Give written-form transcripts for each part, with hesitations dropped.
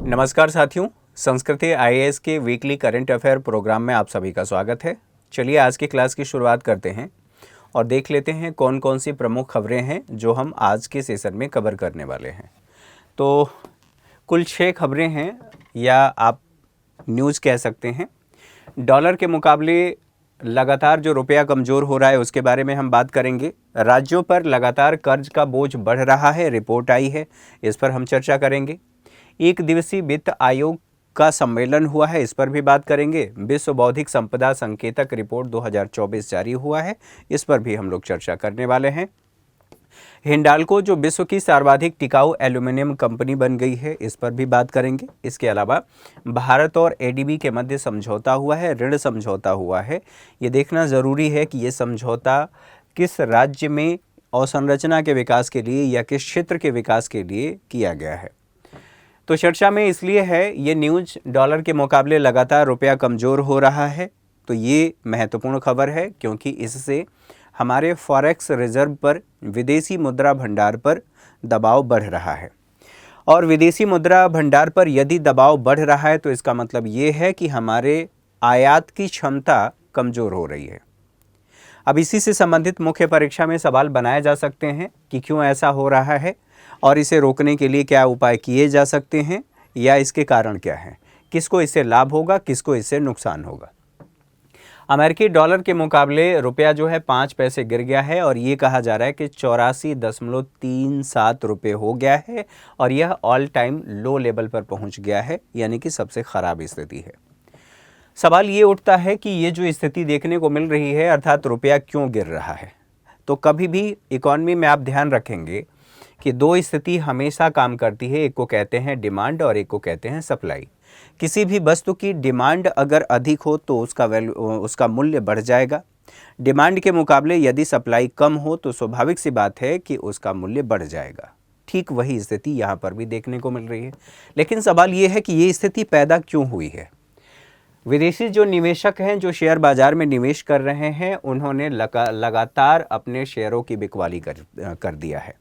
नमस्कार साथियों, संस्कृति आईएएस के वीकली करंट अफेयर प्रोग्राम में आप सभी का स्वागत है। चलिए आज की क्लास की शुरुआत करते हैं और देख लेते हैं कौन कौन सी प्रमुख खबरें हैं जो हम आज के सेशन में कवर करने वाले हैं। तो कुल 6 खबरें हैं या आप न्यूज़ कह सकते हैं। डॉलर के मुकाबले लगातार जो रुपया कमज़ोर हो रहा है उसके बारे में हम बात करेंगे। राज्यों पर लगातार कर्ज का बोझ बढ़ रहा है, रिपोर्ट आई है, इस पर हम चर्चा करेंगे। एक दिवसीय वित्त आयोग का सम्मेलन हुआ है, इस पर भी बात करेंगे। विश्व बौद्धिक संपदा संकेतक रिपोर्ट 2024 जारी हुआ है, इस पर भी हम लोग चर्चा करने वाले हैं। हिंडाल्को जो विश्व की सर्वाधिक टिकाऊ एल्यूमिनियम कंपनी बन गई है, इस पर भी बात करेंगे। इसके अलावा भारत और एडीबी के मध्य समझौता हुआ है, ऋण समझौता हुआ है। ये देखना ज़रूरी है कि ये समझौता किस राज्य में अवसंरचना के विकास के लिए या किस क्षेत्र के विकास के लिए किया गया है। तो चर्चा में इसलिए है, ये न्यूज़ डॉलर के मुकाबले लगातार रुपया कमज़ोर हो रहा है, तो ये महत्वपूर्ण खबर है क्योंकि इससे हमारे फॉरेक्स रिजर्व पर, विदेशी मुद्रा भंडार पर दबाव बढ़ रहा है। और विदेशी मुद्रा भंडार पर यदि दबाव बढ़ रहा है तो इसका मतलब ये है कि हमारे आयात की क्षमता कमज़ोर हो रही है। अब इसी से संबंधित मुख्य परीक्षा में सवाल बनाए जा सकते हैं कि क्यों ऐसा हो रहा है और इसे रोकने के लिए क्या उपाय किए जा सकते हैं या इसके कारण क्या हैं, किसको इससे लाभ होगा, किसको इससे नुकसान होगा। अमेरिकी डॉलर के मुकाबले रुपया जो है 5 पैसे गिर गया है और ये कहा जा रहा है कि 84.37 रुपये हो गया है और यह ऑल टाइम लो लेवल पर पहुंच गया है, यानी कि सबसे ख़राब स्थिति है। सवाल ये उठता है कि ये जो स्थिति देखने को मिल रही है, अर्थात रुपया क्यों गिर रहा है। तो कभी भी इकॉनमी में आप ध्यान रखेंगे कि 2 स्थिति हमेशा काम करती है, एक को कहते हैं डिमांड और एक को कहते हैं सप्लाई। किसी भी वस्तु की डिमांड अगर अधिक हो तो उसका मूल्य बढ़ जाएगा। डिमांड के मुकाबले यदि सप्लाई कम हो तो स्वाभाविक सी बात है कि उसका मूल्य बढ़ जाएगा। ठीक वही स्थिति यहाँ पर भी देखने को मिल रही है। लेकिन सवाल ये है कि ये स्थिति पैदा क्यों हुई है। विदेशी जो निवेशक हैं, जो शेयर बाजार में निवेश कर रहे हैं, उन्होंने लगातार अपने शेयरों की बिकवाली कर दिया है,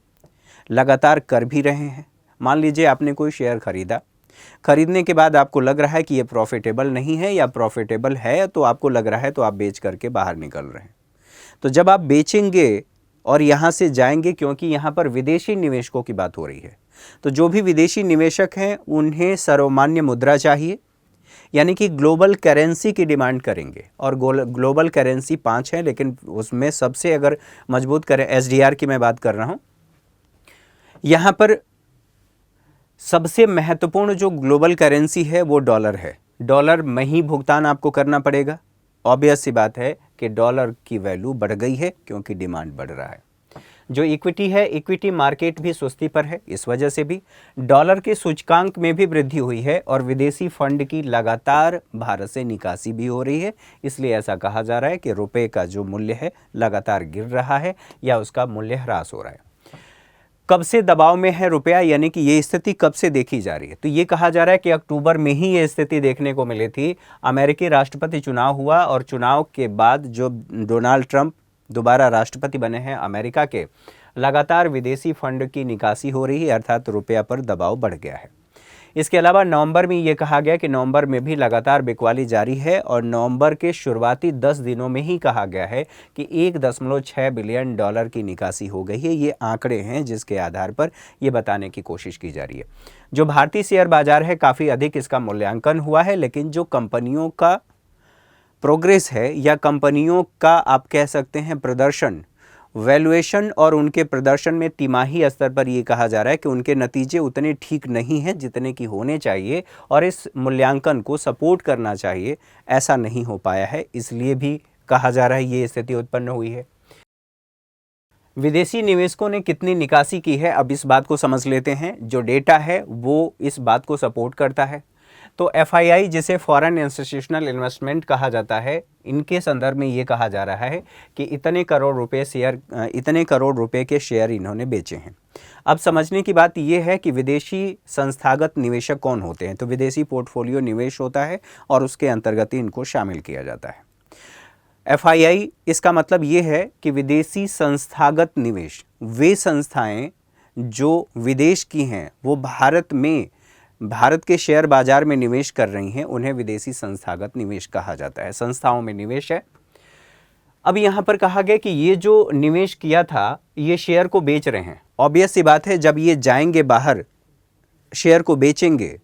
लगातार कर भी रहे हैं। मान लीजिए आपने कोई शेयर खरीदा, खरीदने के बाद आपको लग रहा है कि ये प्रॉफिटेबल नहीं है या प्रॉफिटेबल है, तो आपको लग रहा है तो आप बेच करके बाहर निकल रहे हैं। तो जब आप बेचेंगे और यहाँ से जाएंगे, क्योंकि यहाँ पर विदेशी निवेशकों की बात हो रही है, तो जो भी विदेशी निवेशक हैं उन्हें सर्वमान्य मुद्रा चाहिए, यानी कि ग्लोबल करेंसी की डिमांड करेंगे। और ग्लोबल करेंसी 5 है, लेकिन उसमें सबसे अगर मजबूत करें, एसडीआर की मैं बात कर रहा हूँ, यहाँ पर सबसे महत्वपूर्ण जो ग्लोबल करेंसी है वो डॉलर है। डॉलर में ही भुगतान आपको करना पड़ेगा। ऑब्वियस सी बात है कि डॉलर की वैल्यू बढ़ गई है क्योंकि डिमांड बढ़ रहा है। जो इक्विटी है, इक्विटी मार्केट भी सुस्ती पर है, इस वजह से भी डॉलर के सूचकांक में भी वृद्धि हुई है और विदेशी फंड की लगातार भारत से निकासी भी हो रही है। इसलिए ऐसा कहा जा रहा है कि रुपए का जो मूल्य है लगातार गिर रहा है या उसका मूल्य ह्रास हो रहा है। कब से दबाव में है रुपया, यानी कि ये स्थिति कब से देखी जा रही है, तो ये कहा जा रहा है कि अक्टूबर में ही ये स्थिति देखने को मिली थी। अमेरिकी राष्ट्रपति चुनाव हुआ और चुनाव के बाद जो डोनाल्ड ट्रंप दोबारा राष्ट्रपति बने हैं अमेरिका के, लगातार विदेशी फंड की निकासी हो रही है, अर्थात रुपया पर दबाव बढ़ गया है। इसके अलावा नवंबर में ये कहा गया कि नवंबर में भी लगातार बिकवाली जारी है और नवंबर के शुरुआती 10 दिनों में ही कहा गया है कि 1.6 बिलियन डॉलर की निकासी हो गई है। ये आंकड़े हैं जिसके आधार पर ये बताने की कोशिश की जा रही है। जो भारतीय शेयर बाजार है, काफ़ी अधिक इसका मूल्यांकन हुआ है, लेकिन जो कंपनियों का प्रोग्रेस है या कंपनियों का आप कह सकते हैं प्रदर्शन, वैल्यूएशन और उनके प्रदर्शन में तिमाही स्तर पर ये कहा जा रहा है कि उनके नतीजे उतने ठीक नहीं हैं जितने की होने चाहिए और इस मूल्यांकन को सपोर्ट करना चाहिए, ऐसा नहीं हो पाया है। इसलिए भी कहा जा रहा है ये स्थिति उत्पन्न हुई है। विदेशी निवेशकों ने कितनी निकासी की है, अब इस बात को समझ लेते हैं। जो डेटा है वो इस बात को सपोर्ट करता है। तो FII, जिसे फॉरेन इंस्टीट्यूशनल इन्वेस्टमेंट कहा जाता है, इनके संदर्भ में ये कहा जा रहा है कि इतने करोड़ रुपए के शेयर इन्होंने बेचे हैं। अब समझने की बात यह है कि विदेशी संस्थागत निवेशक कौन होते हैं। तो विदेशी पोर्टफोलियो निवेश होता है और उसके अंतर्गत ही इनको शामिल किया जाता है। FII, इसका मतलब ये है कि विदेशी संस्थागत निवेश, वे संस्थाएं जो विदेश की हैं वो भारत में भारत के शेयर बाजार में निवेश कर रही हैं उन्हें विदेशी संस्थागत निवेश कहा जाता है। संस्थाओं में निवेश है। अब यहाँ पर कहा गया कि ये जो निवेश किया था ये शेयर को बेच रहे हैं। ऑब्वियस सी बात है, जब ये जाएंगे बाहर शेयर को बेचेंगे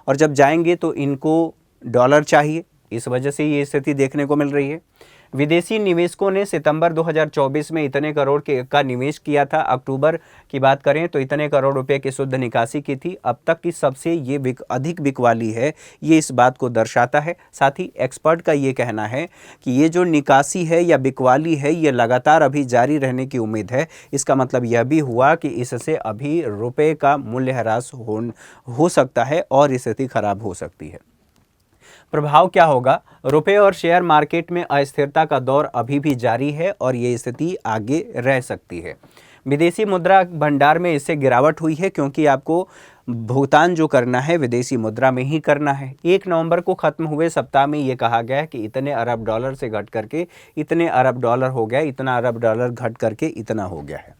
और जब जाएंगे तो इनको डॉलर चाहिए, इस वजह से ये स्थिति देखने को मिल रही है। विदेशी निवेशकों ने सितंबर 2024 में इतने करोड़ का निवेश किया था। अक्टूबर की बात करें तो इतने करोड़ रुपए की शुद्ध निकासी की थी। अब तक की सबसे ये अधिक बिकवाली है, ये इस बात को दर्शाता है। साथ ही एक्सपर्ट का ये कहना है कि ये जो निकासी है या बिकवाली है ये लगातार अभी जारी रहने की उम्मीद है। इसका मतलब यह भी हुआ कि इससे अभी रुपये का मूल्यह्रास हो सकता है और स्थिति खराब हो सकती है। प्रभाव क्या होगा? रुपए और शेयर मार्केट में अस्थिरता का दौर अभी भी जारी है और ये स्थिति आगे रह सकती है। विदेशी मुद्रा भंडार में इससे गिरावट हुई है क्योंकि आपको भुगतान जो करना है विदेशी मुद्रा में ही करना है। 1 नवंबर को खत्म हुए सप्ताह में ये कहा गया है कि इतने अरब डॉलर से घट करके इतने अरब डॉलर हो गया, इतना अरब डॉलर घट करके इतना हो गया है।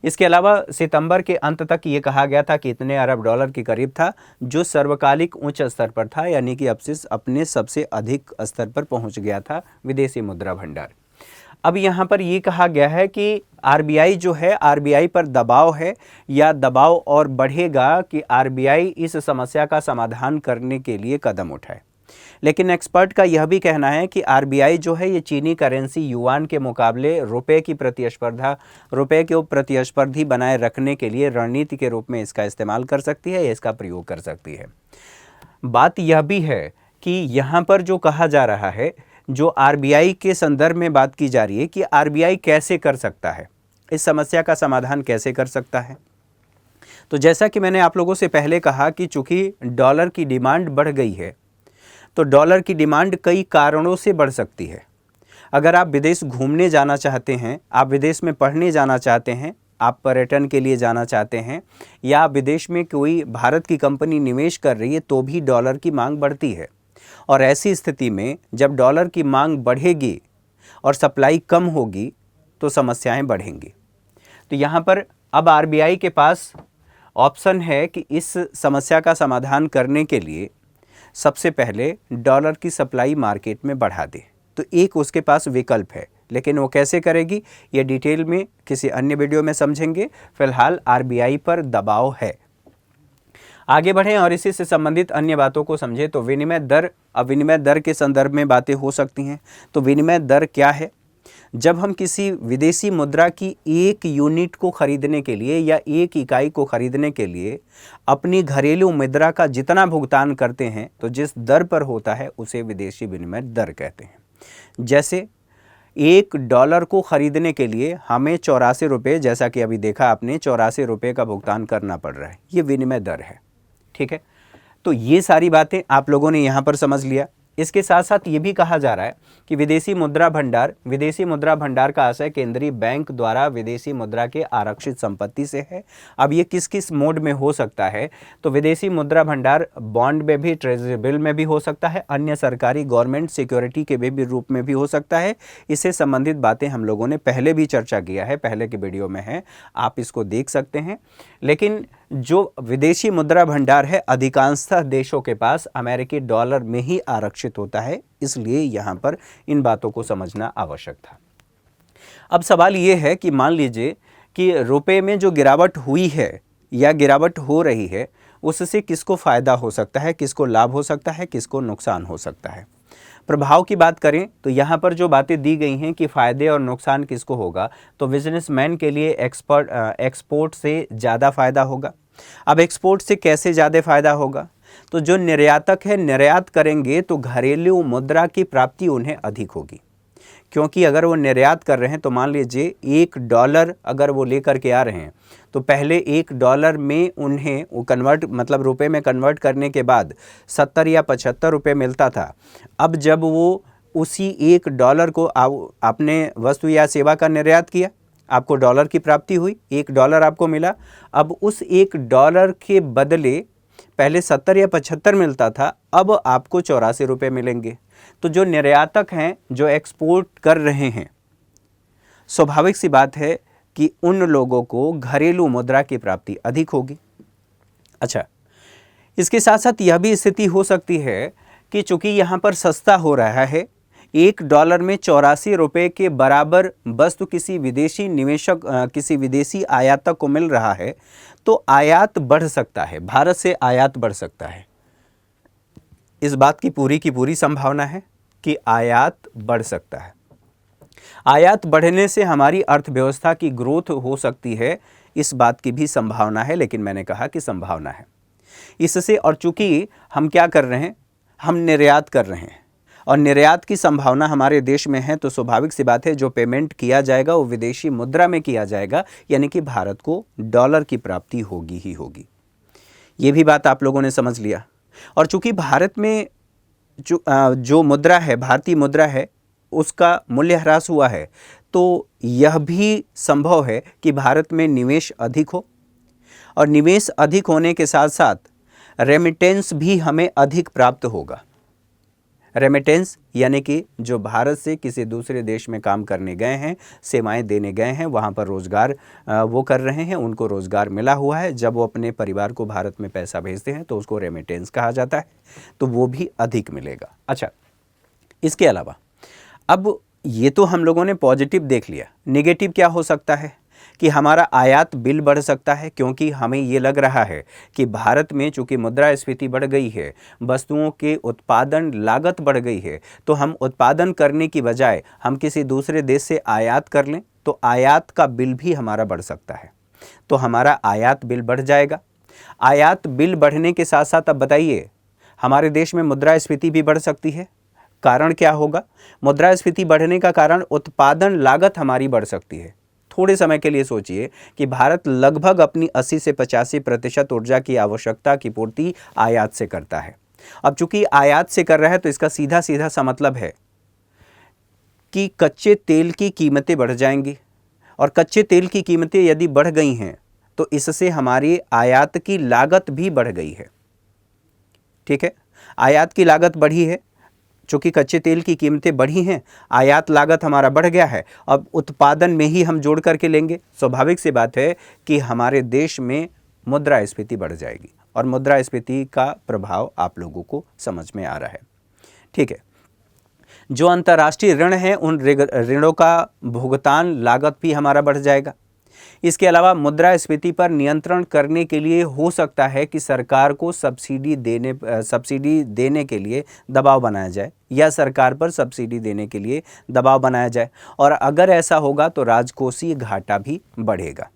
इसके अलावा सितंबर के अंत तक ये कहा गया था कि इतने अरब डॉलर के करीब था, जो सर्वकालिक उच्च स्तर पर था, यानी कि अब से अपने सबसे अधिक स्तर पर पहुंच गया था विदेशी मुद्रा भंडार। अब यहाँ पर ये कहा गया है कि आरबीआई जो है, आरबीआई पर दबाव है या दबाव और बढ़ेगा कि आरबीआई इस समस्या का समाधान करने के लिए कदम उठाए। लेकिन एक्सपर्ट का यह भी कहना है कि आरबीआई जो है ये चीनी करेंसी युआन के मुकाबले रुपए को प्रतिस्पर्धी बनाए रखने के लिए रणनीति के रूप में इसका इस्तेमाल कर सकती है या इसका प्रयोग कर सकती है। बात यह भी है कि यहाँ पर जो कहा जा रहा है, जो आरबीआई के संदर्भ में बात की जा रही है कि आरबीआई कैसे कर सकता है, इस समस्या का समाधान कैसे कर सकता है। तो जैसा कि मैंने आप लोगों से पहले कहा कि चूंकि डॉलर की डिमांड बढ़ गई है, तो डॉलर की डिमांड कई कारणों से बढ़ सकती है। अगर आप विदेश घूमने जाना चाहते हैं, आप विदेश में पढ़ने जाना चाहते हैं, आप पर्यटन के लिए जाना चाहते हैं, या विदेश में कोई भारत की कंपनी निवेश कर रही है, तो भी डॉलर की मांग बढ़ती है। और ऐसी स्थिति में जब डॉलर की मांग बढ़ेगी और सप्लाई कम होगी तो समस्याएं बढ़ेंगी। तो यहाँ पर अब आरबीआई के पास ऑप्शन है कि इस समस्या का समाधान करने के लिए सबसे पहले डॉलर की सप्लाई मार्केट में बढ़ा दे। तो एक उसके पास विकल्प है, लेकिन वो कैसे करेगी ये डिटेल में किसी अन्य वीडियो में समझेंगे। फिलहाल आरबीआई पर दबाव है। आगे बढ़ें और इसी से संबंधित अन्य बातों को समझें। तो विनिमय दर, अब विनिमय दर के संदर्भ में बातें हो सकती हैं। तो विनिमय दर क्या है? जब हम किसी विदेशी मुद्रा की एक यूनिट को खरीदने के लिए या एक इकाई को खरीदने के लिए अपनी घरेलू मुद्रा का जितना भुगतान करते हैं, तो जिस दर पर होता है उसे विदेशी विनिमय दर कहते हैं। जैसे $1 को खरीदने के लिए हमें 84 रुपये, जैसा कि अभी देखा आपने, 84 रुपये का भुगतान करना पड़ रहा है। ये विनिमय दर है, ठीक है। तो ये सारी बातें आप लोगों ने यहाँ पर समझ लिया। इसके साथ साथ ये भी कहा जा रहा है कि विदेशी मुद्रा भंडार का आशय केंद्रीय बैंक द्वारा विदेशी मुद्रा के आरक्षित संपत्ति से है। अब ये किस किस मोड में हो सकता है? तो विदेशी मुद्रा भंडार बॉन्ड में भी, ट्रेजरी बिल में भी हो सकता है, अन्य सरकारी गवर्नमेंट सिक्योरिटी के भी रूप में भी हो सकता है। इससे संबंधित बातें हम लोगों ने पहले भी चर्चा किया है, पहले के वीडियो में है, आप इसको देख सकते हैं। लेकिन जो विदेशी मुद्रा भंडार है अधिकांशतः देशों के पास अमेरिकी डॉलर में ही आरक्षित होता है, इसलिए यहाँ पर इन बातों को समझना आवश्यक था। अब सवाल ये है कि मान लीजिए कि रुपए में जो गिरावट हुई है या गिरावट हो रही है, उससे किसको फ़ायदा हो सकता है, किसको लाभ हो सकता है, किसको नुकसान हो सकता है। प्रभाव की बात करें तो यहाँ पर जो बातें दी गई हैं कि फ़ायदे और नुकसान किसको होगा, तो बिजनेसमैन के लिए एक्सपोर्ट से ज़्यादा फ़ायदा होगा। अब एक्सपोर्ट से कैसे ज़्यादा फ़ायदा होगा? तो जो निर्यातक है, निर्यात करेंगे तो घरेलू मुद्रा की प्राप्ति उन्हें अधिक होगी, क्योंकि अगर वो निर्यात कर रहे हैं तो मान लीजिए $1 अगर वो लेकर के आ रहे हैं, तो पहले $1 में उन्हें वो रुपए में कन्वर्ट करने के बाद 70 या 75 रुपये मिलता था। अब जब वो उसी $1 को आपने वस्तु या सेवा का निर्यात किया, आपको डॉलर की प्राप्ति हुई, $1 आपको मिला। अब उस $1 के बदले पहले 70 या 75 मिलता था, अब आपको 84 रुपये मिलेंगे। तो जो निर्यातक हैं, जो एक्सपोर्ट कर रहे हैं, स्वाभाविक सी बात है कि उन लोगों को घरेलू मुद्रा की प्राप्ति अधिक होगी। अच्छा, इसके साथ साथ यह भी स्थिति हो सकती है कि चूंकि यहाँ पर सस्ता हो रहा है, $1 में 84 रुपये के बराबर वस्तु किसी विदेशी निवेशक किसी विदेशी आयातक को मिल रहा है, तो आयात बढ़ सकता है, भारत से आयात बढ़ सकता है। इस बात की पूरी संभावना है कि आयात बढ़ सकता है। आयात बढ़ने से हमारी अर्थव्यवस्था की ग्रोथ हो सकती है, इस बात की भी संभावना है, लेकिन मैंने कहा कि संभावना है। इससे, और चूंकि हम क्या कर रहे हैं, हम निर्यात कर रहे हैं और निर्यात की संभावना हमारे देश में है, तो स्वाभाविक सी बात है जो पेमेंट किया जाएगा वो विदेशी मुद्रा में किया जाएगा, यानी कि भारत को डॉलर की प्राप्ति होगी ही होगी। ये भी बात आप लोगों ने समझ लिया। और चूंकि भारत में जो मुद्रा है, भारतीय मुद्रा है, उसका मूल्य ह्रास हुआ है, तो यह भी संभव है कि भारत में निवेश अधिक हो, और निवेश अधिक होने के साथ साथ रेमिटेंस भी हमें अधिक प्राप्त होगा। रेमिटेंस यानी कि जो भारत से किसी दूसरे देश में काम करने गए हैं, सेवाएं देने गए हैं, वहाँ पर रोज़गार वो कर रहे हैं, उनको रोज़गार मिला हुआ है, जब वो अपने परिवार को भारत में पैसा भेजते हैं तो उसको रेमिटेंस कहा जाता है, तो वो भी अधिक मिलेगा। अच्छा, इसके अलावा अब ये तो हम लोगों ने पॉजिटिव देख लिया। नेगेटिव क्या हो सकता है कि हमारा आयात बिल बढ़ सकता है, क्योंकि हमें ये लग रहा है कि भारत में चूंकि मुद्रास्फीति बढ़ गई है, वस्तुओं के उत्पादन लागत बढ़ गई है, तो हम उत्पादन करने की बजाय हम किसी दूसरे देश से आयात कर लें, तो आयात का बिल भी हमारा बढ़ सकता है, तो हमारा आयात बिल बढ़ जाएगा। आयात बिल बढ़ने के साथ साथ अब बताइए, हमारे देश में मुद्रास्फीति भी बढ़ सकती है। कारण क्या होगा? मुद्रास्फीति बढ़ने का कारण उत्पादन लागत हमारी बढ़ सकती है। थोड़े समय के लिए सोचिए कि भारत लगभग अपनी 80 से 85% ऊर्जा की आवश्यकता की पूर्ति आयात से करता है। अब चूंकि आयात से कर रहा है, तो इसका सीधा सीधा सा मतलब है कि कच्चे तेल की कीमतें बढ़ जाएंगी, और कच्चे तेल की कीमतें यदि बढ़ गई हैं तो इससे हमारी आयात की लागत भी बढ़ गई है। ठीक है, आयात की लागत बढ़ी है, चूंकि कच्चे तेल की कीमतें बढ़ी हैं, आयात लागत हमारा बढ़ गया है। अब उत्पादन में ही हम जोड़ करके लेंगे, स्वाभाविक सी बात है कि हमारे देश में मुद्रास्फीति बढ़ जाएगी, और मुद्रास्फीति का प्रभाव आप लोगों को समझ में आ रहा है। ठीक है, जो अंतर्राष्ट्रीय ऋण है, उन ऋणों का भुगतान लागत भी हमारा बढ़ जाएगा। इसके अलावा मुद्रास्फीति पर नियंत्रण करने के लिए हो सकता है कि सरकार को सब्सिडी देने के लिए दबाव बनाया जाए, या सरकार पर सब्सिडी देने के लिए दबाव बनाया जाए, और अगर ऐसा होगा तो राजकोषीय घाटा भी बढ़ेगा।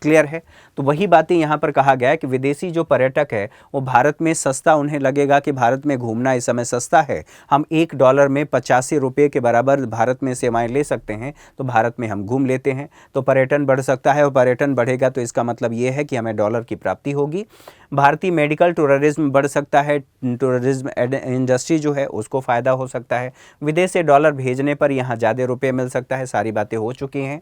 क्लियर है? तो वही बातें यहाँ पर कहा गया है कि विदेशी जो पर्यटक है वो भारत में सस्ता, उन्हें लगेगा कि भारत में घूमना इस समय सस्ता है, हम $1 में 85 रुपये के बराबर भारत में सेवाएं ले सकते हैं, तो भारत में हम घूम लेते हैं, तो पर्यटन बढ़ सकता है, और पर्यटन बढ़ेगा तो इसका मतलब ये है कि हमें डॉलर की प्राप्ति होगी। भारतीय मेडिकल टूरिज्म बढ़ सकता है, टूरिज्म इंडस्ट्री जो है उसको फ़ायदा हो सकता है, विदेश से डॉलर भेजने पर यहाँ ज़्यादा रुपये मिल सकता है। सारी बातें हो चुकी हैं।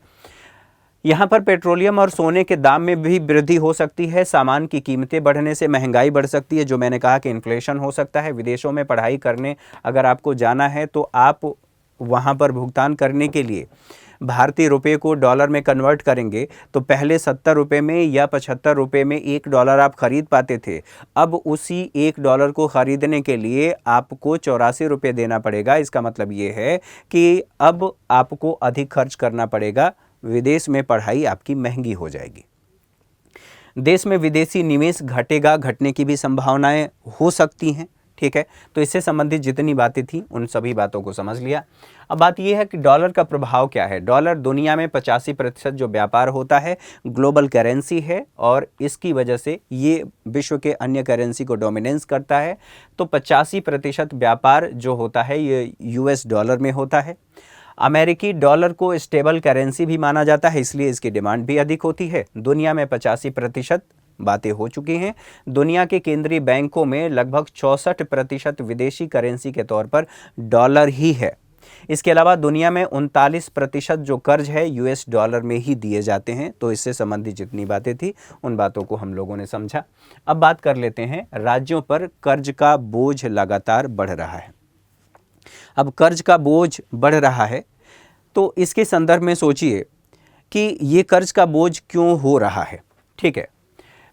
यहाँ पर पेट्रोलियम और सोने के दाम में भी वृद्धि हो सकती है, सामान की कीमतें बढ़ने से महंगाई बढ़ सकती है, जो मैंने कहा कि इन्फ्लेशन हो सकता है। विदेशों में पढ़ाई करने अगर आपको जाना है तो आप वहाँ पर भुगतान करने के लिए भारतीय रुपये को डॉलर में कन्वर्ट करेंगे, तो पहले 70 रुपये में या 75 रुपये में $1 आप खरीद पाते थे। अब उसी $1 को ख़रीदने के लिए आपको 84 रुपये देना पड़ेगा। इसका मतलब ये है कि अब आपको अधिक खर्च करना पड़ेगा, विदेश में पढ़ाई आपकी महंगी हो जाएगी। देश में विदेशी निवेश घटेगा, घटने की भी संभावनाएं हो सकती हैं। ठीक है, तो इससे संबंधित जितनी बातें थी उन सभी बातों को समझ लिया। अब बात यह है कि डॉलर का प्रभाव क्या है। डॉलर दुनिया में 85% जो व्यापार होता है ग्लोबल करेंसी है, और इसकी वजह से ये विश्व के अन्य करेंसी को डोमिनेंस करता है। तो 85% व्यापार जो होता है ये US डॉलर में होता है। अमेरिकी डॉलर को स्टेबल करेंसी भी माना जाता है, इसलिए इसकी डिमांड भी अधिक होती है। दुनिया में 85% बातें हो चुकी हैं। दुनिया के केंद्रीय बैंकों में लगभग 64% विदेशी करेंसी के तौर पर डॉलर ही है। इसके अलावा दुनिया में 39% जो कर्ज है US डॉलर में ही दिए जाते हैं। तो इससे संबंधित जितनी बातें थी उन बातों को हम लोगों ने समझा। अब बात कर लेते हैं, राज्यों पर कर्ज का बोझ लगातार बढ़ रहा है। अब कर्ज का बोझ बढ़ रहा है, तो इसके संदर्भ में सोचिए कि ये कर्ज का बोझ क्यों हो रहा है। ठीक है,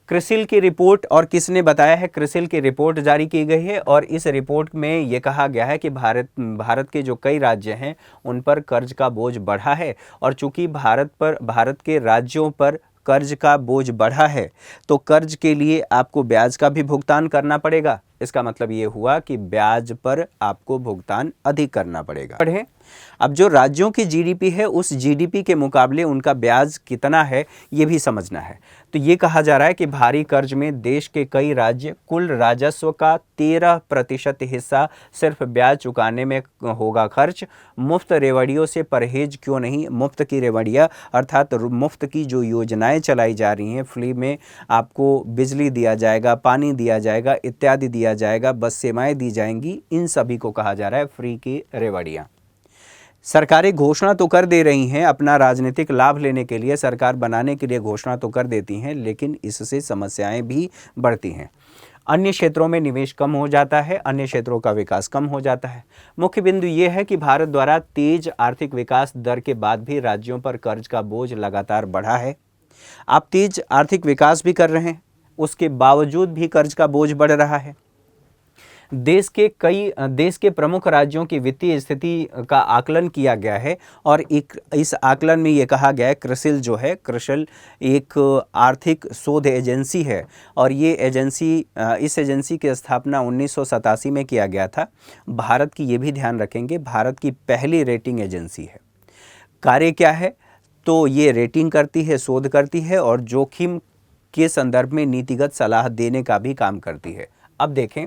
क्रिसिल की रिपोर्ट, और किसने बताया है? क्रिसिल की रिपोर्ट जारी की गई है और इस रिपोर्ट में ये कहा गया है कि भारत के जो कई राज्य हैं उन पर कर्ज का बोझ बढ़ा है, और चूंकि भारत के राज्यों पर कर्ज का बोझ बढ़ा है तो कर्ज के लिए आपको ब्याज का भी भुगतान करना पड़ेगा। इसका मतलब ये हुआ कि ब्याज पर आपको भुगतान अधिक करना पड़ेगा। पढ़ें, अब जो राज्यों की जीडीपी है उस जीडीपी के मुकाबले उनका ब्याज कितना है ये भी समझना है। तो ये कहा जा रहा है कि भारी कर्ज में देश के कई राज्य कुल राजस्व का 13% हिस्सा सिर्फ ब्याज चुकाने में होगा खर्च। मुफ्त रेवड़ियों से परहेज क्यों नहीं? मुफ्त की रेवड़ियाँ अर्थात मुफ्त की जो योजनाएं चलाई जा रही हैं, फ्री में आपको बिजली दिया जाएगा, पानी दिया जाएगा, इत्यादि दिया जाएगा, बस सेवाएं दी जाएंगी, इन सभी को कहा जा रहा है फ्री की रेवड़ियाँ। सरकारें घोषणा तो कर दे रही हैं, अपना राजनीतिक लाभ लेने के लिए, सरकार बनाने के लिए घोषणा तो कर देती हैं, लेकिन इससे समस्याएं भी बढ़ती हैं। अन्य क्षेत्रों में निवेश कम हो जाता है, अन्य क्षेत्रों का विकास कम हो जाता है। मुख्य बिंदु ये है कि भारत द्वारा तेज आर्थिक विकास दर के बाद भी राज्यों पर कर्ज का बोझ लगातार बढ़ा है। आप तेज आर्थिक विकास भी कर रहे हैं, उसके बावजूद भी कर्ज का बोझ बढ़ रहा है। देश के प्रमुख राज्यों की वित्तीय स्थिति का आकलन किया गया है और इस आकलन में ये कहा गया है, क्रिसिल जो है, क्रिसिल एक आर्थिक शोध एजेंसी है और ये इस एजेंसी की स्थापना 1987 में किया गया था। भारत की ये भी ध्यान रखेंगे, भारत की पहली रेटिंग एजेंसी है। कार्य क्या है? तो ये रेटिंग करती है, शोध करती है और जोखिम के संदर्भ में नीतिगत सलाह देने का भी काम करती है। अब देखें,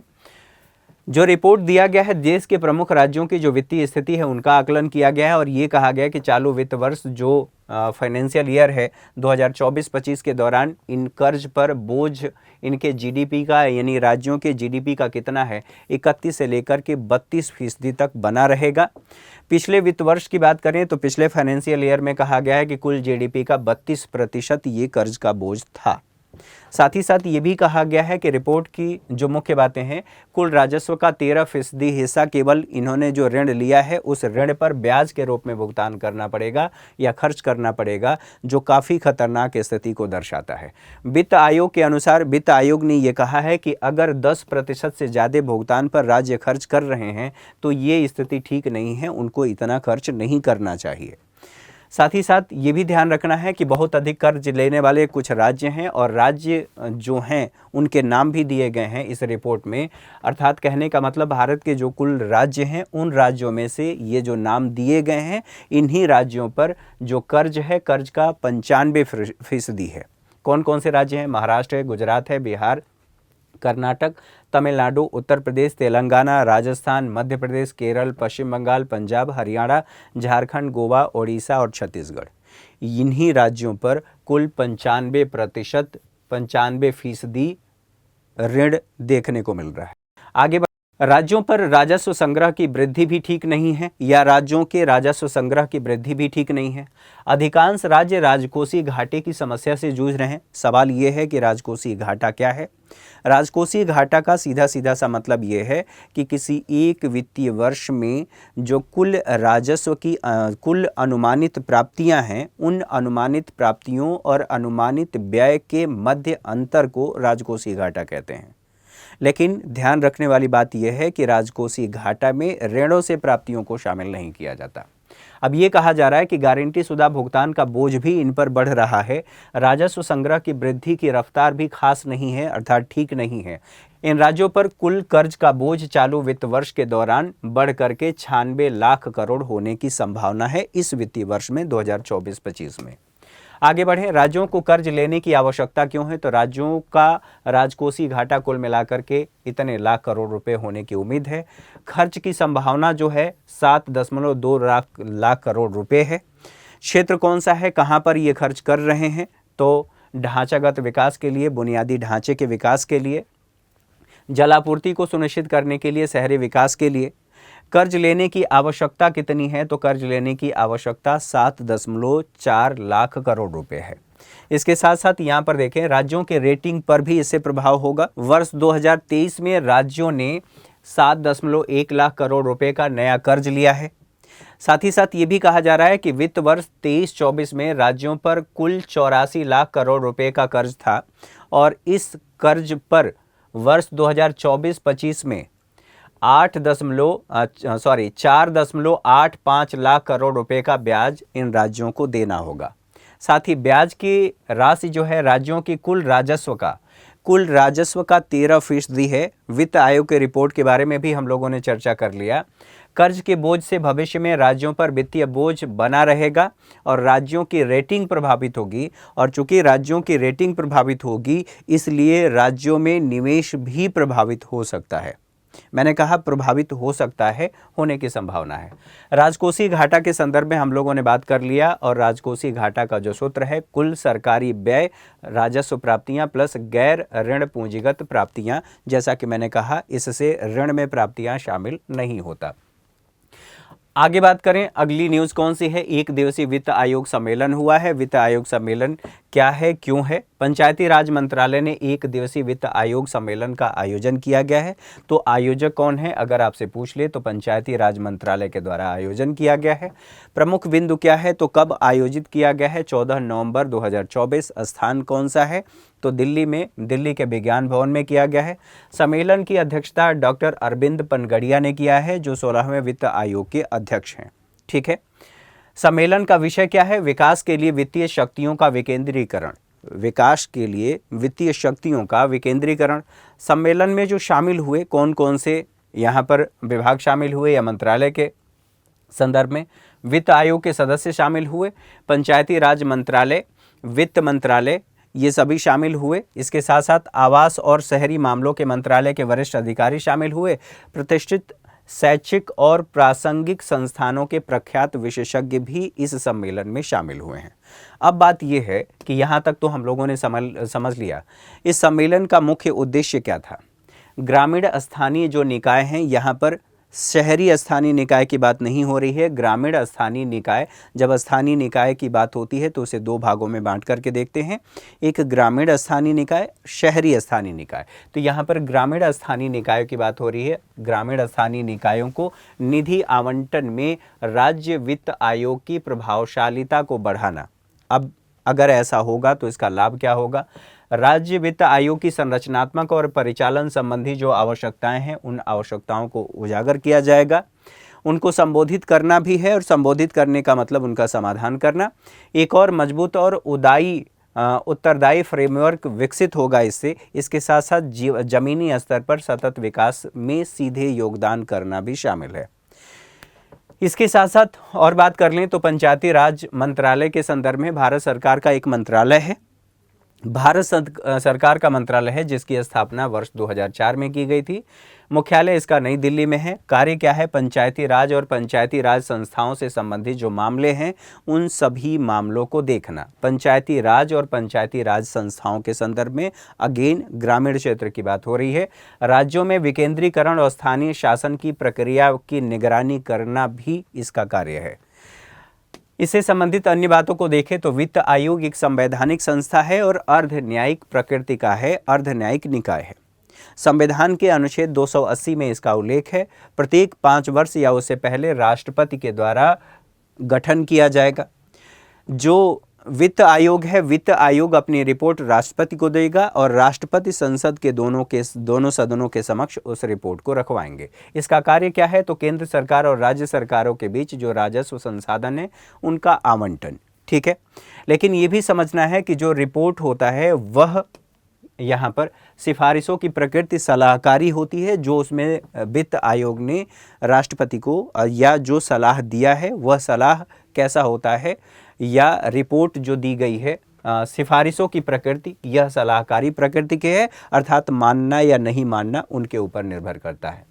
जो रिपोर्ट दिया गया है, देश के प्रमुख राज्यों की जो वित्तीय स्थिति है उनका आकलन किया गया है और ये कहा गया है कि चालू वित्त वर्ष जो फाइनेंशियल ईयर है 2024-25 के दौरान इन कर्ज पर बोझ इनके जीडीपी का, यानी राज्यों के जीडीपी का कितना है, 31 से लेकर के 32% तक बना रहेगा। पिछले वित्त वर्ष की बात करें तो पिछले फाइनेंशियल ईयर में कहा गया है कि कुल जीडीपी का 32% ये कर्ज का बोझ था। साथ ही साथ ये भी कहा गया है कि रिपोर्ट की जो मुख्य बातें हैं, कुल राजस्व का 13% हिस्सा केवल इन्होंने जो ऋण लिया है उस ऋण पर ब्याज के रूप में भुगतान करना पड़ेगा या खर्च करना पड़ेगा, जो काफ़ी खतरनाक स्थिति को दर्शाता है। वित्त आयोग के अनुसार वित्त आयोग ने यह कहा है कि अगर 10% से ज़्यादा भुगतान पर राज्य खर्च कर रहे हैं तो ये स्थिति ठीक नहीं है, उनको इतना खर्च नहीं करना चाहिए। साथ ही साथ ये भी ध्यान रखना है कि बहुत अधिक कर्ज लेने वाले कुछ राज्य हैं और राज्य जो हैं उनके नाम भी दिए गए हैं इस रिपोर्ट में। अर्थात कहने का मतलब भारत के जो कुल राज्य हैं उन राज्यों में से ये जो नाम दिए गए हैं, इन्हीं राज्यों पर जो कर्ज है, कर्ज का 95% है। कौन कौन से राज्य हैं? महाराष्ट्र है, गुजरात है, बिहार, कर्नाटक, तमिलनाडु, उत्तर प्रदेश, तेलंगाना, राजस्थान, मध्य प्रदेश, केरल, पश्चिम बंगाल, पंजाब, हरियाणा, झारखंड, गोवा, ओडिशा और छत्तीसगढ़। इन्हीं राज्यों पर कुल 95% ऋण देखने को मिल रहा है। आगे राज्यों पर राजस्व संग्रह की वृद्धि भी ठीक नहीं है या राज्यों के राजस्व संग्रह की वृद्धि भी ठीक नहीं है। अधिकांश राज्य राजकोषीय घाटे की समस्या से जूझ रहे हैं। सवाल ये है कि राजकोषीय घाटा क्या है? राजकोषीय घाटा का सीधा सीधा सा मतलब ये है कि किसी एक वित्तीय वर्ष में जो कुल राजस्व की कुल अनुमानित प्राप्तियां हैं, उन अनुमानित प्राप्तियों और अनुमानित व्यय के मध्य अंतर को राजकोषीय घाटा कहते हैं। लेकिन ध्यान रखने वाली बात यह है कि राजकोषीय घाटा में ऋणों से प्राप्तियों को शामिल नहीं किया जाता। अब ये कहा जा रहा है कि गारंटी शुदा भुगतान का बोझ भी इन पर बढ़ रहा है। राजस्व संग्रह की वृद्धि की रफ्तार भी खास नहीं है, अर्थात ठीक नहीं है। इन राज्यों पर कुल कर्ज का बोझ चालू वित्त वर्ष के दौरान बढ़ करके 96 लाख करोड़ होने की संभावना है इस वित्तीय वर्ष में 2024-25 में। आगे बढ़ें, राज्यों को कर्ज लेने की आवश्यकता क्यों है? तो राज्यों का राजकोषीय घाटा कुल मिलाकर के इतने लाख करोड़ रुपए होने की उम्मीद है। खर्च की संभावना जो है 7.2 लाख करोड़ रुपए है। क्षेत्र कौन सा है, कहां पर ये खर्च कर रहे हैं? तो ढांचागत विकास के लिए, बुनियादी ढांचे के विकास के लिए, जलापूर्ति को सुनिश्चित करने के लिए, शहरी विकास के लिए। कर्ज लेने की आवश्यकता कितनी है? तो कर्ज लेने की आवश्यकता 7.4 लाख करोड़ रुपए है। इसके साथ साथ यहाँ पर देखें, राज्यों के रेटिंग पर भी इससे प्रभाव होगा। वर्ष 2023 में राज्यों ने 7.1 लाख करोड़ रुपए का नया कर्ज लिया है। साथ ही साथ ये भी कहा जा रहा है कि वित्त वर्ष 23-24 में राज्यों पर कुल 84 लाख करोड़ रुपए का कर्ज था और इस कर्ज पर वर्ष 2024-25 में 4.85 लाख करोड़ रुपए का ब्याज इन राज्यों को देना होगा। साथ ही ब्याज की राशि जो है राज्यों की कुल राजस्व का 13% है। वित्त आयोग की रिपोर्ट के बारे में भी हम लोगों ने चर्चा कर लिया। कर्ज के बोझ से भविष्य में राज्यों पर वित्तीय बोझ बना रहेगा और राज्यों की रेटिंग प्रभावित होगी, और चूंकि राज्यों की रेटिंग प्रभावित होगी इसलिए राज्यों में निवेश भी प्रभावित हो सकता है। मैंने कहा प्रभावित हो सकता है, होने की संभावना है। राजकोषीय घाटा के संदर्भ में हम लोगों ने बात कर लिया और राजकोषीय घाटा का जो सूत्र है कुल सरकारी व्यय राजस्व प्राप्तियां प्लस गैर ऋण पूंजीगत प्राप्तियां। जैसा कि मैंने कहा इससे ऋण में प्राप्तियां शामिल नहीं होता। आगे बात करें, अगली न्यूज़ कौन सी है। एक दिवसीय वित्त आयोग सम्मेलन हुआ है। वित्त आयोग सम्मेलन क्या है, क्यों है? पंचायती राज मंत्रालय ने एक दिवसीय वित्त आयोग सम्मेलन का आयोजन किया गया है। तो आयोजक कौन है अगर आपसे पूछ ले तो पंचायती राज मंत्रालय के द्वारा आयोजन किया गया है। प्रमुख बिंदु क्या है, तो कब आयोजित किया गया है? 14 नवंबर 2024। स्थान कौन सा है? तो दिल्ली के विज्ञान भवन में किया गया है। सम्मेलन की अध्यक्षता डॉक्टर अरविंद पनगड़िया ने किया है जो 16वें वित्त आयोग के अध्यक्ष हैं। ठीक है, सम्मेलन का विषय क्या है? विकास के लिए वित्तीय शक्तियों का विकेंद्रीकरण। विकास के लिए वित्तीय शक्तियों का विकेंद्रीकरण। सम्मेलन में जो शामिल हुए कौन कौन से यहाँ पर विभाग शामिल हुए या मंत्रालय के संदर्भ में? वित्त आयोग के सदस्य शामिल हुए, पंचायती राज मंत्रालय, वित्त मंत्रालय, ये सभी शामिल हुए। इसके साथ साथ आवास और शहरी मामलों के मंत्रालय के वरिष्ठ अधिकारी शामिल हुए। प्रतिष्ठित शैक्षिक और प्रासंगिक संस्थानों के प्रख्यात विशेषज्ञ भी इस सम्मेलन में शामिल हुए हैं। अब बात यह है कि यहाँ तक तो हम लोगों ने समझ लिया इस सम्मेलन का मुख्य उद्देश्य क्या था। ग्रामीण स्थानीय जो निकाय हैं, यहाँ पर शहरी स्थानीय निकाय की बात नहीं हो रही है, ग्रामीण स्थानीय निकाय। जब स्थानीय निकाय की बात होती है तो उसे दो भागों में बांट करके देखते हैं, एक ग्रामीण स्थानीय निकाय, शहरी स्थानीय निकाय। तो यहाँ पर ग्रामीण स्थानीय निकायों की बात हो रही है। ग्रामीण स्थानीय निकायों को निधि आवंटन में राज्य वित्त आयोग की प्रभावशालिता को बढ़ाना। अब अगर ऐसा होगा तो इसका लाभ क्या होगा? राज्य वित्त आयोग की संरचनात्मक और परिचालन संबंधी जो आवश्यकताएं हैं उन आवश्यकताओं को उजागर किया जाएगा। उनको संबोधित करना भी है और संबोधित करने का मतलब उनका समाधान करना। एक और मजबूत और उत्तरदायी फ्रेमवर्क विकसित होगा इससे। इसके साथ साथ जमीनी स्तर पर सतत विकास में सीधे योगदान करना भी शामिल है। इसके साथ साथ और बात कर लें तो पंचायती राज मंत्रालय के संदर्भ में भारत सरकार का एक मंत्रालय है, भारत सरकार का मंत्रालय है जिसकी स्थापना वर्ष 2004 में की गई थी। मुख्यालय इसका नई दिल्ली में है। कार्य क्या है? पंचायती राज और पंचायती राज संस्थाओं से संबंधित जो मामले हैं उन सभी मामलों को देखना। पंचायती राज और पंचायती राज संस्थाओं के संदर्भ में अगेन ग्रामीण क्षेत्र की बात हो रही है। राज्यों में विकेंद्रीकरण और स्थानीय शासन की प्रक्रिया की निगरानी करना भी इसका कार्य है। इससे संबंधित अन्य बातों को देखें तो वित्त आयोग एक संवैधानिक संस्था है और अर्ध न्यायिक प्रकृति का है, अर्ध न्यायिक निकाय है। संविधान के अनुच्छेद 280 में इसका उल्लेख है। प्रत्येक 5 वर्ष या उससे पहले राष्ट्रपति के द्वारा गठन किया जाएगा। जो वित्त आयोग है, वित्त आयोग अपनी रिपोर्ट राष्ट्रपति को देगा और राष्ट्रपति संसद के दोनों सदनों के समक्ष उस रिपोर्ट को रखवाएंगे। इसका कार्य क्या है? तो केंद्र सरकार और राज्य सरकारों के बीच जो राजस्व संसाधन है उनका आवंटन। ठीक है, लेकिन ये भी समझना है कि जो रिपोर्ट होता है वह यहाँ पर सिफारिशों की प्रकृति सलाहकारी होती है। जो उसमें वित्त आयोग ने राष्ट्रपति को या जो सलाह दिया है वह सलाह कैसा होता है या रिपोर्ट जो दी गई है सिफारिशों की प्रकृति यह सलाहकारी प्रकृति के है, अर्थात मानना या नहीं मानना उनके ऊपर निर्भर करता है।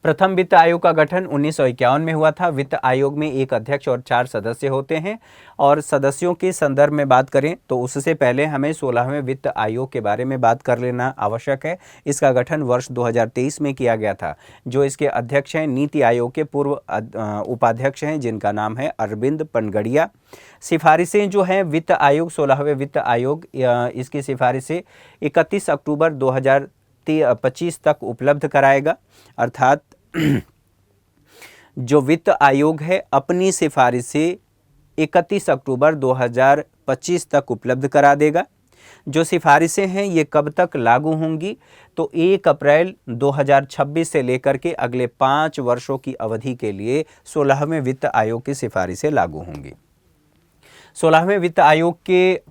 प्रथम वित्त आयोग का गठन 1951 में हुआ था। वित्त आयोग में एक अध्यक्ष और 4 सदस्य होते हैं और सदस्यों के संदर्भ में बात करें तो उससे पहले हमें 16वें वित्त आयोग के बारे में बात कर लेना आवश्यक है। इसका गठन वर्ष 2023 में किया गया था। जो इसके अध्यक्ष हैं नीति आयोग के पूर्व उपाध्यक्ष हैं जिनका नाम है अरविंद पनगड़िया। सिफारिशें जो हैं वित्त आयोग 16वें वित्त आयोग इसकी सिफारिशें 31 अक्टूबर 2025 तक उपलब्ध कराएगा। अर्थात जो वित्त आयोग है अपनी सिफारिशें 31 अक्टूबर 2025 तक उपलब्ध करा देगा। जो सिफारिशें हैं ये कब तक लागू होंगी, तो 1 अप्रैल 2026 से लेकर के अगले 5 वर्षों की अवधि के लिए 16वें वित्त आयोग की सिफारिशें लागू होंगी। 16वें वित्त आयोग के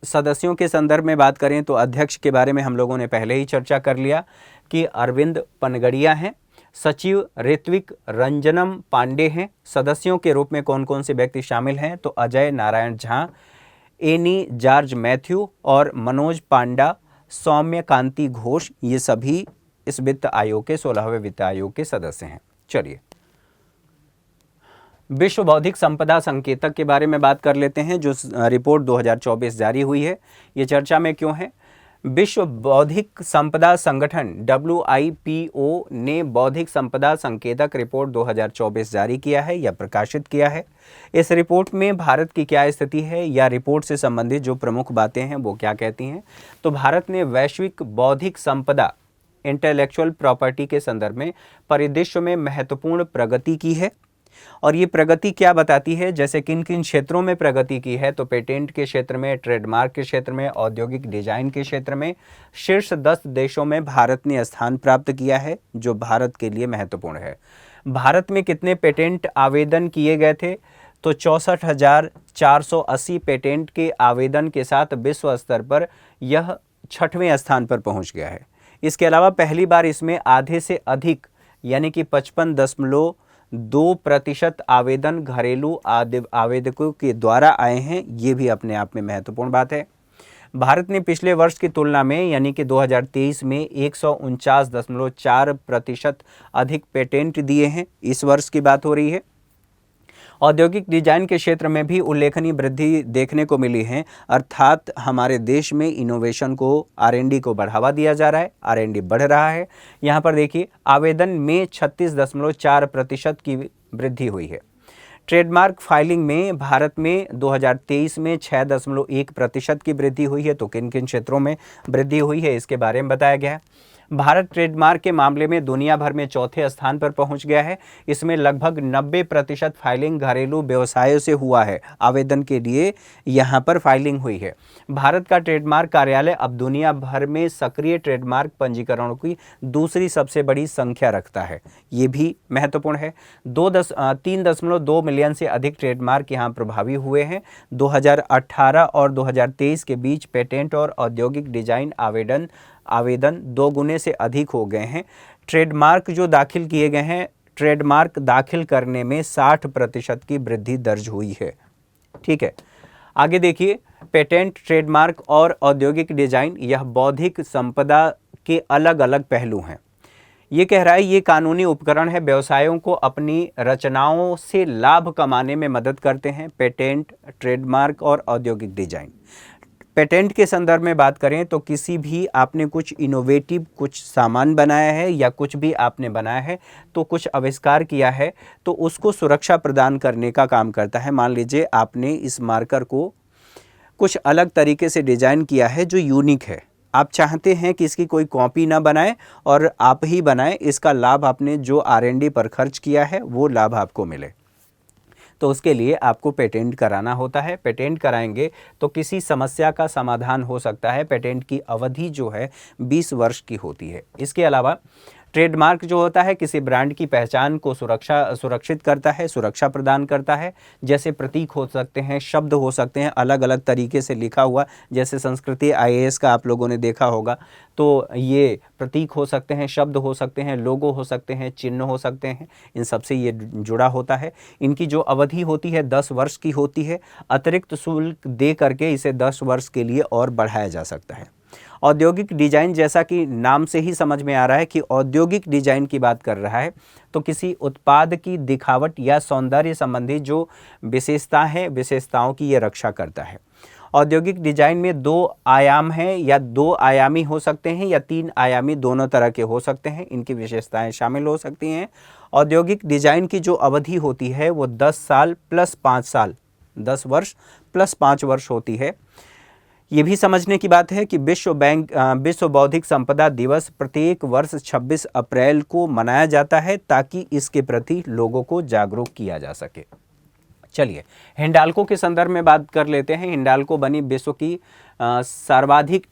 सदस्यों के संदर्भ में बात करें तो अध्यक्ष के बारे में हम लोगों ने पहले ही चर्चा कर लिया कि अरविंद पनगड़िया हैं। सचिव ऋत्विक रंजनम पांडे हैं। सदस्यों के रूप में कौन कौन से व्यक्ति शामिल हैं, तो Ajay Narayan Jha, any George Matthew और मनोज पांडा, सौम्य कांति घोष, ये सभी इस वित्त आयोग के 16वें वित्त आयोग के सदस्य हैं। चलिए विश्व बौद्धिक संपदा संकेतक के बारे में बात कर लेते हैं, जो रिपोर्ट 2024 जारी हुई है। ये चर्चा में क्यों है? विश्व बौद्धिक संपदा संगठन WIPO ने बौद्धिक संपदा संकेतक रिपोर्ट 2024 जारी किया है या प्रकाशित किया है। इस रिपोर्ट में भारत की क्या स्थिति है या रिपोर्ट से संबंधित जो प्रमुख बातें हैं वो क्या कहती हैं, तो भारत ने वैश्विक बौद्धिक संपदा इंटेलेक्चुअल प्रॉपर्टी के संदर्भ में परिदृश्य में महत्वपूर्ण प्रगति की है। और ये प्रगति क्या बताती है, जैसे किन किन क्षेत्रों में प्रगति की है, तो पेटेंट के क्षेत्र में, ट्रेडमार्क के क्षेत्र में, औद्योगिक डिजाइन के क्षेत्र में शीर्ष 10 देशों में भारत ने स्थान प्राप्त किया है, जो भारत के लिए महत्वपूर्ण है। भारत में कितने पेटेंट आवेदन किए गए थे, तो 64,480 पेटेंट के आवेदन के साथ विश्व स्तर पर यह 6वें स्थान पर पहुंच गया है। इसके अलावा पहली बार इसमें आधे से अधिक यानी कि 55.2% आवेदन घरेलू आवेदकों के द्वारा आए हैं। ये भी अपने आप में महत्वपूर्ण बात है। भारत ने पिछले वर्ष की तुलना में यानी कि 2023 में 149.4% अधिक पेटेंट दिए हैं। इस वर्ष की बात हो रही है। औद्योगिक डिजाइन के क्षेत्र में भी उल्लेखनीय वृद्धि देखने को मिली है, अर्थात हमारे देश में इनोवेशन को, R&D को बढ़ावा दिया जा रहा है, R&D बढ़ रहा है। यहाँ पर देखिए आवेदन में 36.4% की वृद्धि हुई है। ट्रेडमार्क फाइलिंग में भारत में 2023 में 6.1% की वृद्धि हुई है। तो किन किन क्षेत्रों में वृद्धि हुई है इसके बारे में बताया गया है। भारत ट्रेडमार्क के मामले में दुनिया भर में 4थे स्थान पर पहुंच गया है। इसमें लगभग 90% फाइलिंग घरेलू व्यवसायों से हुआ है। आवेदन के लिए यहां पर फाइलिंग हुई है। भारत का ट्रेडमार्क कार्यालय अब दुनिया भर में सक्रिय ट्रेडमार्क पंजीकरणों की दूसरी सबसे बड़ी संख्या रखता है। ये भी महत्वपूर्ण है। 3.2 मिलियन से अधिक ट्रेडमार्क यहां प्रभावी हुए हैं। 2018 और 2023 के बीच पेटेंट और औद्योगिक डिजाइन आवेदन 2 गुने से अधिक हो गए हैं। ट्रेडमार्क जो दाखिल किए गए हैं, ट्रेडमार्क दाखिल करने में 60% की वृद्धि दर्ज हुई है। ठीक है, आगे देखिए पेटेंट, ट्रेडमार्क और औद्योगिक डिजाइन यह बौद्धिक संपदा के अलग अलग पहलू हैं। ये कह रहा है ये कानूनी उपकरण है, व्यवसायों को अपनी रचनाओं से लाभ कमाने में मदद करते हैं। पेटेंट, ट्रेडमार्क और औद्योगिक डिजाइन। पेटेंट के संदर्भ में बात करें तो किसी भी आपने कुछ इनोवेटिव कुछ सामान बनाया है या कुछ भी आपने बनाया है, तो कुछ आविष्कार किया है, तो उसको सुरक्षा प्रदान करने का काम करता है। मान लीजिए आपने इस मार्कर को कुछ अलग तरीके से डिजाइन किया है जो यूनिक है, आप चाहते हैं कि इसकी कोई कॉपी ना बनाए और आप ही बनाएं, इसका लाभ आपने जो R&D पर खर्च किया है वो लाभ आपको मिले, तो उसके लिए आपको पेटेंट कराना होता है। पेटेंट कराएंगे तो किसी समस्या का समाधान हो सकता है। पेटेंट की अवधि जो है 20 वर्ष की होती है। इसके अलावा ट्रेडमार्क जो होता है किसी ब्रांड की पहचान को सुरक्षित करता है, सुरक्षा प्रदान करता है। जैसे प्रतीक हो सकते हैं, शब्द हो सकते हैं अलग अलग तरीके से लिखा हुआ, जैसे संस्कृति IAS का आप लोगों ने देखा होगा, तो ये प्रतीक हो सकते हैं, शब्द हो सकते हैं, लोगो हो सकते हैं, चिन्ह हो सकते हैं, इन सबसे ये जुड़ा होता है। इनकी जो अवधि होती है 10 वर्ष की होती है। अतिरिक्त शुल्क दे करके इसे 10 वर्ष के लिए और बढ़ाया जा सकता है। औद्योगिक डिजाइन, जैसा कि नाम से ही समझ में आ रहा है कि औद्योगिक डिजाइन की बात कर रहा है, तो किसी उत्पाद की दिखावट या सौंदर्य संबंधी जो विशेषता है, विशेषताओं की ये रक्षा करता है। औद्योगिक डिजाइन में 2 आयाम हैं, या 2 आयामी हो सकते हैं या 3 आयामी, दोनों तरह के हो सकते हैं। इनकी विशेषताएं शामिल हो सकती हैं। औद्योगिक डिजाइन की जो अवधि होती है वो 10 साल प्लस 5 साल, 10 वर्ष प्लस 5 वर्ष होती है। ये भी समझने की बात है कि विश्व बौद्धिक संपदा दिवस प्रत्येक वर्ष 26 अप्रैल को मनाया जाता है ताकि इसके प्रति लोगों को जागरूक किया जा सके। चलिए हिंडाल्को के संदर्भ में बात कर लेते हैं। हिंडाल्को बनी विश्व की सर्वाधिक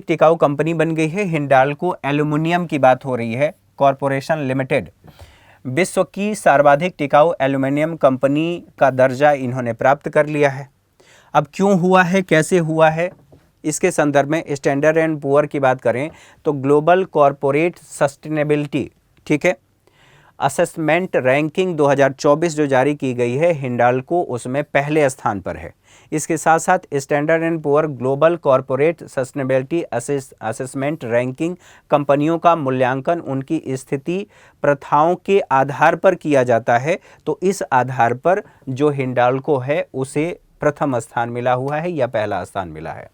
टिकाऊ कंपनी बन गई है। हिंडाल्को एल्यूमिनियम की बात हो रही है कॉरपोरेशन लिमिटेड विश्व की सर्वाधिक टिकाऊ एल्यूमिनियम कंपनी का दर्जा इन्होंने प्राप्त कर लिया है। अब क्यों हुआ है, कैसे हुआ है, इसके संदर्भ में स्टैंडर्ड एंड पुअर की बात करें तो ग्लोबल कॉरपोरेट सस्टेनेबिलिटी, ठीक है, असेसमेंट रैंकिंग 2024 जो जारी की गई है, हिंडाल्को उसमें पहले स्थान पर है। इसके साथ साथ standard and poor global corporate sustainability assessment ranking कंपनियों का मूल्यांकन उनकी स्थिति प्रथाओं के आधार पर किया जाता है। तो इस आधार पर जो हिंडाल्को है उसे प्रथम स्थान मिला हुआ है या पहला स्थान मिला है।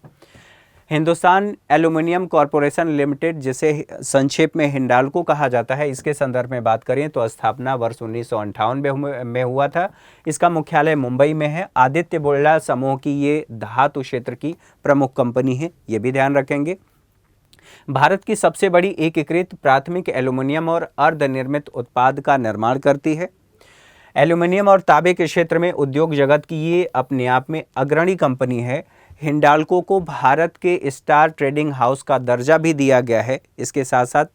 हिंदुस्तान एल्यूमिनियम कॉरपोरेशन लिमिटेड, जिसे संक्षेप में हिंडाल्को कहा जाता है, इसके संदर्भ में बात करें तो स्थापना वर्ष 1958 में हुआ था। इसका मुख्यालय मुंबई में है। आदित्य बिरला समूह की ये धातु क्षेत्र की प्रमुख कंपनी है, ये भी ध्यान रखेंगे। भारत की सबसे बड़ी एकीकृत प्राथमिक एल्यूमिनियम और अर्धनिर्मित उत्पाद का निर्माण करती है। एल्यूमिनियम और तांबे के क्षेत्र में उद्योग जगत की ये अपने आप में अग्रणी कंपनी है। हिंडाल्को को भारत के स्टार ट्रेडिंग हाउस का दर्जा भी दिया गया है। इसके साथ साथ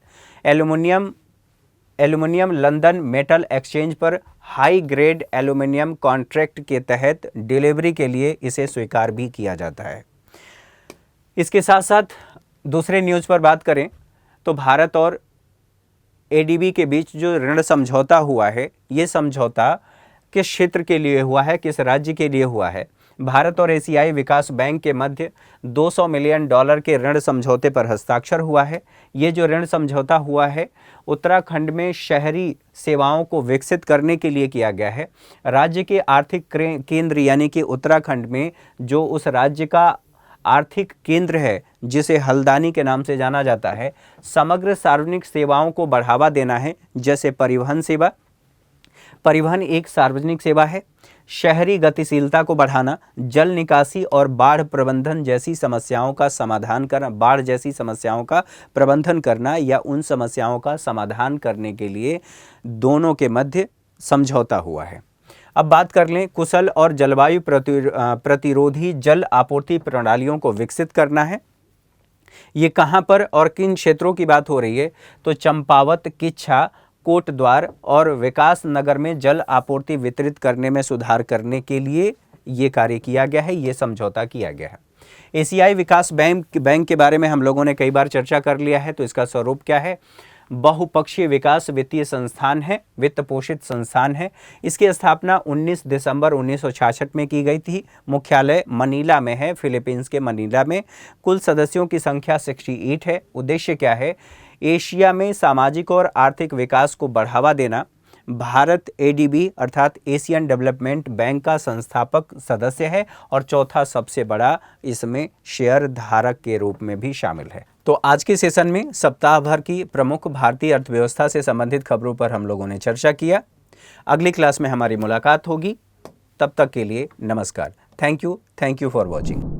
एल्यूमिनियम लंदन मेटल एक्सचेंज पर हाई ग्रेड एल्यूमिनियम कॉन्ट्रैक्ट के तहत डिलीवरी के लिए इसे स्वीकार भी किया जाता है। इसके साथ साथ दूसरे न्यूज़ पर बात करें तो भारत और एडीबी के बीच जो ऋण समझौता हुआ है, ये समझौता किस क्षेत्र के लिए हुआ है, किस राज्य के लिए हुआ है? भारत और एशियाई विकास बैंक के मध्य $200 मिलियन के ऋण समझौते पर हस्ताक्षर हुआ है। ये जो ऋण समझौता हुआ है उत्तराखंड में शहरी सेवाओं को विकसित करने के लिए किया गया है। राज्य के आर्थिक केंद्र यानी कि उत्तराखंड में जो उस राज्य का आर्थिक केंद्र है, जिसे हल्द्वानी के नाम से जाना जाता है, समग्र सार्वजनिक सेवाओं को बढ़ावा देना है, जैसे परिवहन सेवा। परिवहन एक सार्वजनिक सेवा है। शहरी गतिशीलता को बढ़ाना, जल निकासी और बाढ़ प्रबंधन जैसी समस्याओं का समाधान करना, बाढ़ जैसी समस्याओं का प्रबंधन करना या उन समस्याओं का समाधान करने के लिए दोनों के मध्य समझौता हुआ है। अब बात कर लें कुशल और जलवायु प्रतिरोधी जल आपूर्ति प्रणालियों को विकसित करना है। ये कहाँ पर और किन क्षेत्रों की बात हो रही है? तो चंपावत, किच्छा, कोटद्वार और विकास नगर में जल आपूर्ति वितरित करने में सुधार करने के लिए ये कार्य किया गया है, ये समझौता किया गया है। एशियाई विकास बैंक के बारे में हम लोगों ने कई बार चर्चा कर लिया है। तो इसका स्वरूप क्या है? बहुपक्षीय विकास वित्तीय संस्थान है, वित्त पोषित संस्थान है। इसकी स्थापना 19 दिसंबर 1966 में की गई थी। मुख्यालय मनीला में है, फिलीपींस के मनीला में। कुल सदस्यों की संख्या 68 है। उद्देश्य क्या है? एशिया में सामाजिक और आर्थिक विकास को बढ़ावा देना। भारत एडीबी अर्थात एशियन डेवलपमेंट बैंक का संस्थापक सदस्य है और चौथा सबसे बड़ा इसमें शेयर धारक के रूप में भी शामिल है। तो आज के सेशन में सप्ताह भर की प्रमुख भारतीय अर्थव्यवस्था से संबंधित खबरों पर हम लोगों ने चर्चा किया। अगली क्लास में हमारी मुलाकात होगी। तब तक के लिए नमस्कार। Thank you for watching.